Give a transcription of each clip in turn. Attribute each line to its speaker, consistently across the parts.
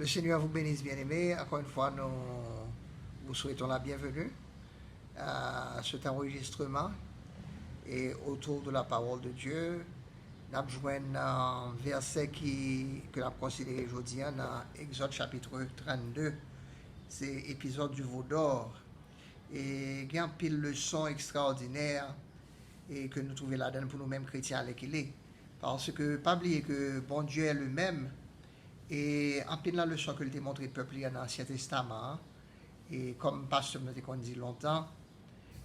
Speaker 1: Le Seigneur vous bénisse, bien-aimés. Encore une fois, nous vous souhaitons la bienvenue à cet enregistrement et autour de la parole de Dieu. Nous avons joué un verset que nous avons considéré aujourd'hui dans Exode chapitre 32. C'est l'épisode du veau d'or. Et il y a une pile de leçons extraordinaires et que nous trouvons là-dedans pour nous-mêmes chrétiens à l'équilibre. Parce que, pas oublier que bon Dieu est lui-même. Et en pile la leçon que le démontré peuple dans l'Ancien Testament, et comme pasteur nous dit longtemps,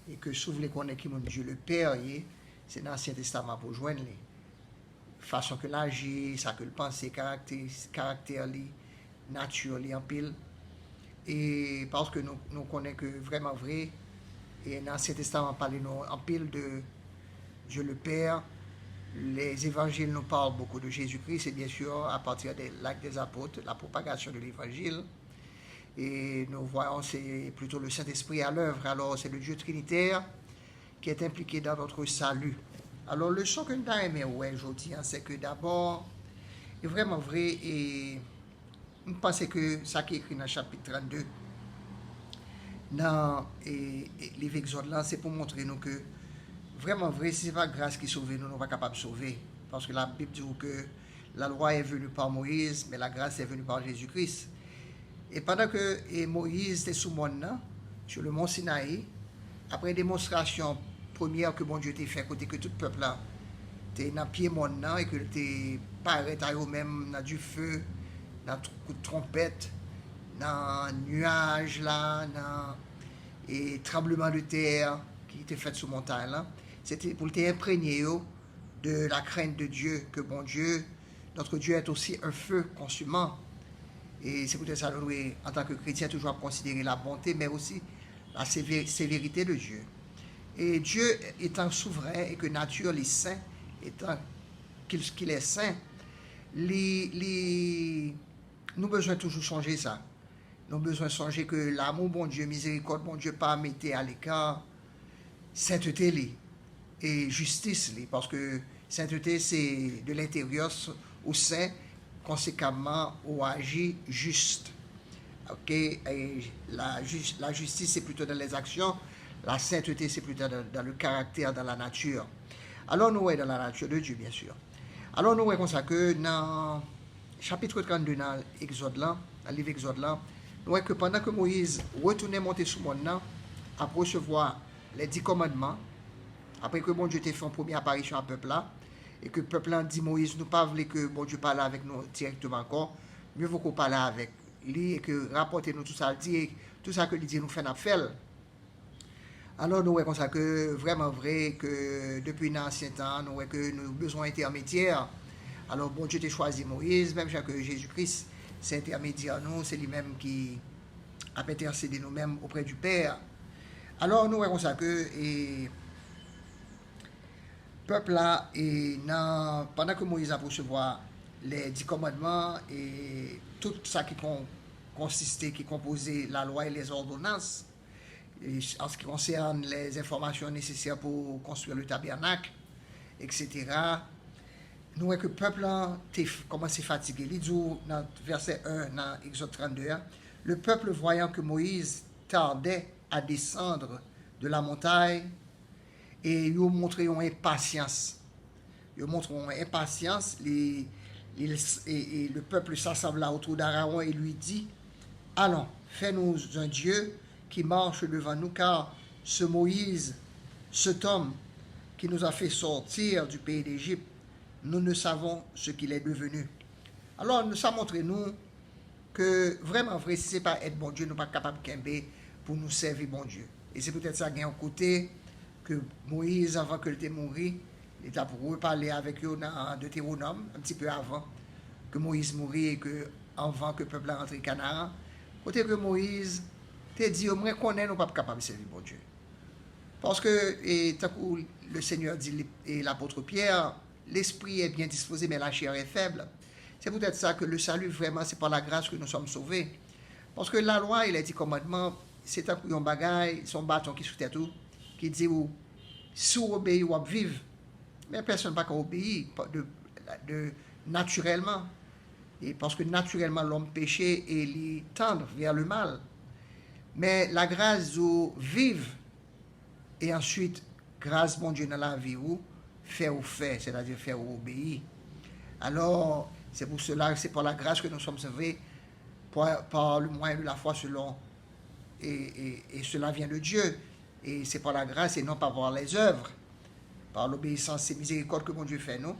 Speaker 1: et que si vous voulez connaître qui mon Dieu le Père, c'est dans l'Ancien Testament pour joindre les façon que l'agit, ça que le penser, caractère, nature, en pile. Et parce que nous connaissons que vraiment vrai, et dans l'Ancien Testament, parle en pile de Dieu le Père. Les évangiles nous parlent beaucoup de Jésus-Christ et bien sûr à partir des l'acte des apôtres, la propagation de l'évangile. Et nous voyons c'est plutôt le Saint-Esprit à l'œuvre. Alors c'est le Dieu trinitaire qui est impliqué dans notre salut. Alors le son que nous avons aimé aujourd'hui, c'est que d'abord, est vraiment vrai et nous pensons que ça qui est écrit dans le chapitre 32, dans les Exode là, c'est pour montrer nous que vraiment vrai, si c'est pas grâce qui sauve nous, nous ne sommes pas capables de sauver. Parce que la Bible dit que la loi est venue par Moïse, mais la grâce est venue par Jésus-Christ. Et pendant que Moïse était sous le monde, sur le mont Sinaï, après une démonstration première que bon Dieu t'a fait, côté que tout le peuple là, était dans le pied monde et que tu paraît à eux-mêmes dans du feu, dans coup de trompette, dans nuages là, dans et tremblement de terre qui était fait sous montagne là. C'était pour t'imprégner de la crainte de Dieu, que bon Dieu, notre Dieu est aussi un feu consumant. Et c'est peut-être ça que nous, en tant que chrétiens, toujours considérer la bonté, mais aussi la sévérité de Dieu. Et Dieu étant souverain et que nature est saint, étant qu'il est saint, nous besoin toujours changer ça. Nous besoin changer que l'amour bon Dieu, miséricorde bon Dieu, pas mettre à l'écart sainteté et justice, parce que sainteté, c'est de l'intérieur au sein, conséquemment, au agit juste. Ok, et la justice, c'est plutôt dans les actions, la sainteté, c'est plutôt dans le caractère, dans la nature. Alors, nous sommes dans la nature de Dieu, bien sûr. Alors, nous sommes comme ça que dans chapitre 32, dans l'Exode là, dans le livre Exode là, nous voyons que pendant que Moïse retournait monter sous le monde, après recevoir les 10 commandements, après que bon Dieu t'ait fait une première apparition à peuple là, et que le peuple là dit Moïse, nous pas voulons que bon Dieu parle avec nous directement encore, mieux vaut qu'on parle avec lui et que rapportez nous tout ça, dit tout ça que lui dit nous fait faire. Alors nous voyons comme ça que vraiment vrai que depuis l'ancien temps, nous voyons que nous avons besoin d'intermédiaires. Alors bon Dieu t'a choisi Moïse, même que Jésus-Christ, c'est intermédiaire nous, c'est lui-même qui a intercédé nous-mêmes auprès du Père. Alors nous voyons ça que le peuple là, pendant que Moïse a recevoir les 10 commandements et tout ça qui consistait, qui composait la loi et les ordonnances, et en ce qui concerne les informations nécessaires pour construire le tabernacle, etc. Nous voyons que le peuple a commencé à fatiguer. Il dit dans verset 1, dans Exode 32, le peuple voyant que Moïse tardait à descendre de la montagne et ils ont montré une impatience. Ils ont montré une impatience et le peuple s'assembla autour d'Aaron et lui dit, allons, fais-nous un Dieu qui marche devant nous, car ce Moïse, cet homme qui nous a fait sortir du pays d'Égypte, nous ne savons ce qu'il est devenu. Alors, ça montre nous que vraiment vrai, si ce n'est pas être bon Dieu, nous ne sommes pas capables de pour nous servir bon Dieu. Et c'est peut-être ça qui est un côté que Moïse, avant que le mourir, il était pour reparler avec eux dans Deutéronome, un petit peu avant que Moïse mourit et que avant que le peuple rentre au Canaan. Côté que Moïse t'a dit, au moins qu'on est, nous ne sommes pas capables de servir bon Dieu. Parce que, tant que le Seigneur dit, et l'apôtre Pierre, l'esprit est bien disposé, mais la chair est faible. C'est peut-être ça que le salut, vraiment, c'est par la grâce que nous sommes sauvés. Parce que la loi, il a dit commandement, c'est un couillon bagaille, son bâton qui sous tout, qui dit, si vous obéissez, vous vivez. Mais personne n'a pas obéi naturellement. Et parce que naturellement, l'homme péché et il tendre vers le mal. Mais la grâce de vivre et ensuite, grâce, bon Dieu, dans la vie, ou faire, c'est-à-dire faire ou obéir. Alors, c'est pour cela, c'est par la grâce que nous sommes sauvés, par le moyen de la foi selon, et cela vient de Dieu. Et c'est par la grâce et non pas par les œuvres. Par l'obéissance, c'est miséricorde que mon Dieu fait, nous.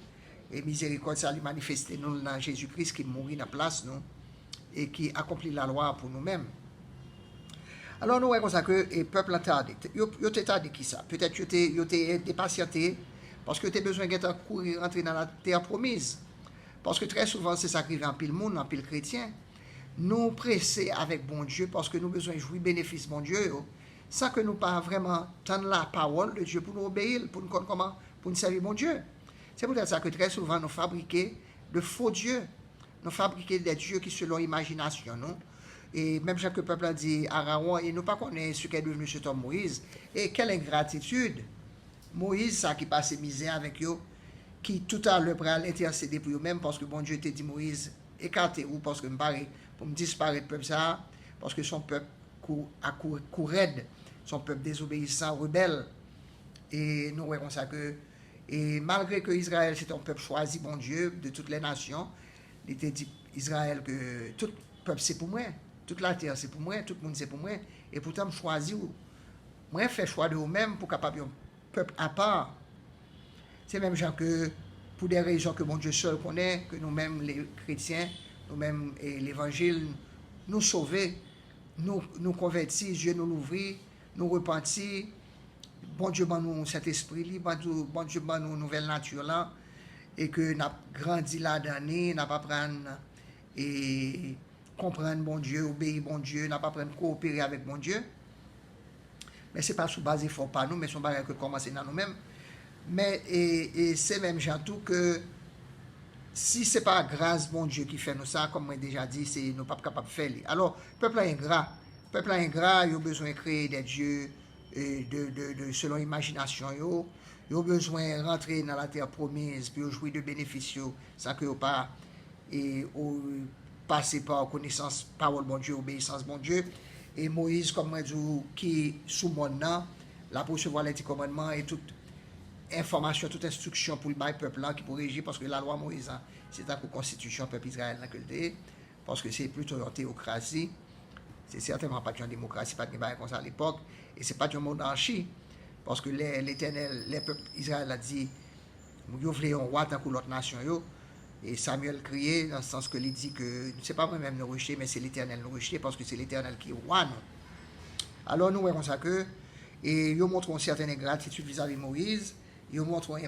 Speaker 1: Et miséricorde, ça lui manifester nous dans Jésus-Christ qui mourit dans la place, nous, et qui accomplit la loi pour nous-mêmes. Alors nous voyons ça que le peuple a tardé. Yo t'es tardé qui ça? Peut-être yo t'es dépatienté parce que tu as besoin de courir rentrer dans la terre promise. Parce que très souvent c'est ça qui arrive en pile monde, en pile chrétien. Nous presser avec bon Dieu parce que nous besoin de jouir bénéfice bon Dieu sans que nous pas vraiment tendre la parole de Dieu pour nous obéir, pour nous comment pour nous servir bon Dieu. C'est peut-être ça que très souvent nous fabriquons de faux dieux. Nous fabriquons des dieux qui selon l'imagination, non? Et même chaque peuple a dit Aaron, et nous pas connaître ce qu'est devenu cet homme Moïse. Et quelle ingratitude! Moïse, ça qui passe misère avec eux, qui tout à l'heure prêt à l'intercéder pour eux-mêmes, parce que bon Dieu t'a dit Moïse, écartez-vous, parce que me paraît, pour me disparaître peuple ça, parce que son peuple raide, son peuple désobéissant, rebelle. Et nous voyons ça que, et malgré que Israël c'est un peuple choisi, bon Dieu, de toutes les nations, il était dit Israël que tout peuple c'est pour moi. Toute la terre, c'est pour moi, tout le monde, c'est pour moi. Et pourtant, je choisis, moi, je fais choix de vous-même pour capable un peuple à part. C'est même gens que, pour des raisons que mon Dieu seul connaît, que nous-mêmes, les chrétiens, nous-mêmes, et l'évangile, nous sauver, nous convertir, Dieu nous l'ouvrir, nous repentir, bon Dieu, nous cet esprit, bon Dieu, nous nouvelle nature là, et que nous avons grandi là d'année, nous avons appris et comprendre bon Dieu, obéir bon Dieu, n'a pas prendre coopérer avec bon Dieu. Mais ce n'est pas sous base effort par nous, mais son bagage que commencer dans nous-mêmes. Mais et c'est même tout que si ce n'est pas grâce bon Dieu qui fait nous ça, comme moi déjà dit, c'est nous pas capable de faire. Alors, peuple ingrat, il a besoin de créer des dieux selon l'imagination. Il a besoin de rentrer dans la terre promise, puis jouir de bénéfices, sans que pas passer par connaissance, parole bon Dieu, obéissance bon Dieu. Et Moïse, comme moi, qui sous mon nom, la pour recevoir les 10 commandements et toute information, toute instruction pour le peuple là qui pour régir, parce que la loi Moïse, c'est la constitution peuple Israël parce que c'est plutôt une théocratie. C'est certainement pas une démocratie, pas de comme ça à l'époque, et c'est pas une monarchie, parce que l'Éternel, les peuples Israël a dit, vous voulez un roi tant que l'autre nation. Et Samuel criait dans le sens que il dit que c'est pas moi-même nous rejeter, mais c'est l'Éternel nous rejeter parce que c'est l'Éternel qui est roi. Alors nous voyons ça que, et ils montrent une certaine ingratitude vis-à-vis de Moïse, ils montrent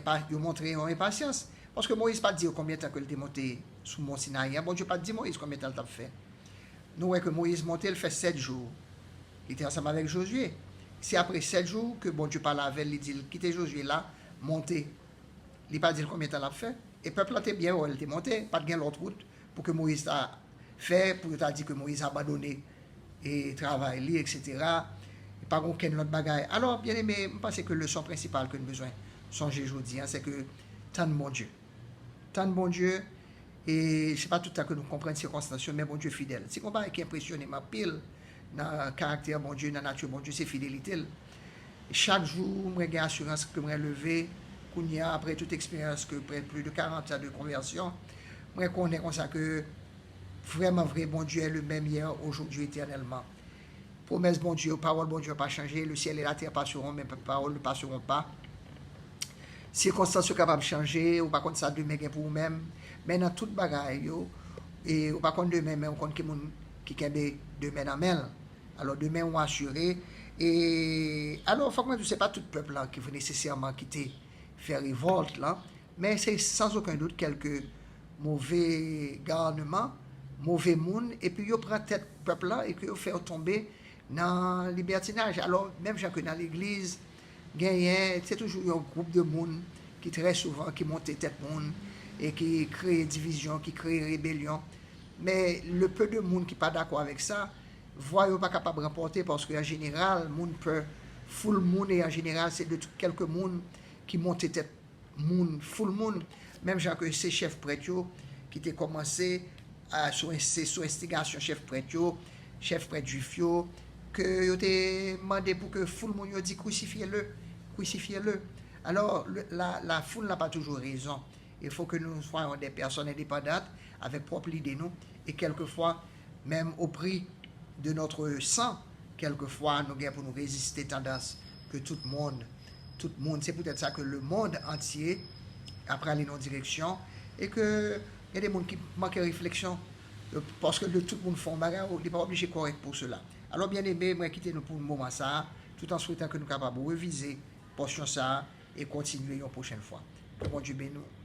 Speaker 1: une impatience. Parce que Moïse pas dit combien de temps qu'il est monté sous Mont Sinaï. Bon Dieu pas dit Moïse combien de temps il a fait. Nous voyons que Moïse monté, il fait 7 jours. Il était ensemble avec Josué. C'est après 7 jours que bon Dieu parle avec lui, il dit quittez Josué là, montez. Il n'a pas dit combien de temps il a fait. Et le peuple était bien, il était monté, pas de l'autre route pour que Moïse a fait, pour qu'il a dit que Moïse a abandonné et travail, etc. Et pas aucun autre bagaille. Alors, bien aimé, je pense que le leçon principale que nous avons besoin de songer aujourd'hui, c'est que tant de bon Dieu. Tant de bon Dieu, et je ne sais pas tout à fait que nous comprenons les circonstances, mais bon Dieu fidèle. C'est qu'on va qui impressionne ma pile dans le caractère bon Dieu, dans la nature bon Dieu, c'est fidélité. Et chaque jour, j'ai l'assurance que je vais lever. Après toute expérience que plus de 40 ans de conversion, moi connais comme ça que vraiment vrai bon Dieu est le même hier, aujourd'hui, éternellement. Promesse bon Dieu, parole bon Dieu n'a pas changé, le ciel et la terre passeront, mais paroles ne passeront pas. Circonstances sont capables de changer, ou pas contre ça demain pour vous-même, mais dans toute bagaille, et ou pas contre demain, mais on compte qui kembe demain dans main. Alors demain on assuré, et alors faut que je sais pas tout peuple là qui veut nécessairement quitter faire révolte là, mais c'est sans aucun doute quelques mauvais garnements, mauvais monde, et puis ils prennent tête peuple là et qu'ils font tomber dans le libertinage. Alors même que dans l'église, c'est toujours un groupe de monde qui très souvent qui monte tête monde et qui crée division, qui crée rébellion. Mais le peu de monde qui n'est pas d'accord avec ça, voyons pas capable de remporter parce qu'en général, le monde peut full monde et en général c'est de quelques monde qui montent tête monde full monde, même gens que ces chefs prêtres qui ont commencé c'est sous instigation chef prêtre juif que yo te demandé pour que foule moun yo dit crucifiez-le. Alors la foule n'a pas toujours raison. Il faut que nous soyons des personnes indépendantes avec propre idée nous et quelquefois même au prix de notre sang, quelquefois nous avons pour nous résister tendance que tout le monde, c'est peut-être ça que le monde entier après aller dans une direction et que il y a des gens qui manquent de réflexion parce que tout le monde fait un bagage, il n'est pas obligé correct pour cela. Alors bien aimé, moi quitter nous pour le moment ça, tout en souhaitant que nous soyons capables de réviser portion ça et continuer une prochaine fois. Que bon Dieu bénisse nous.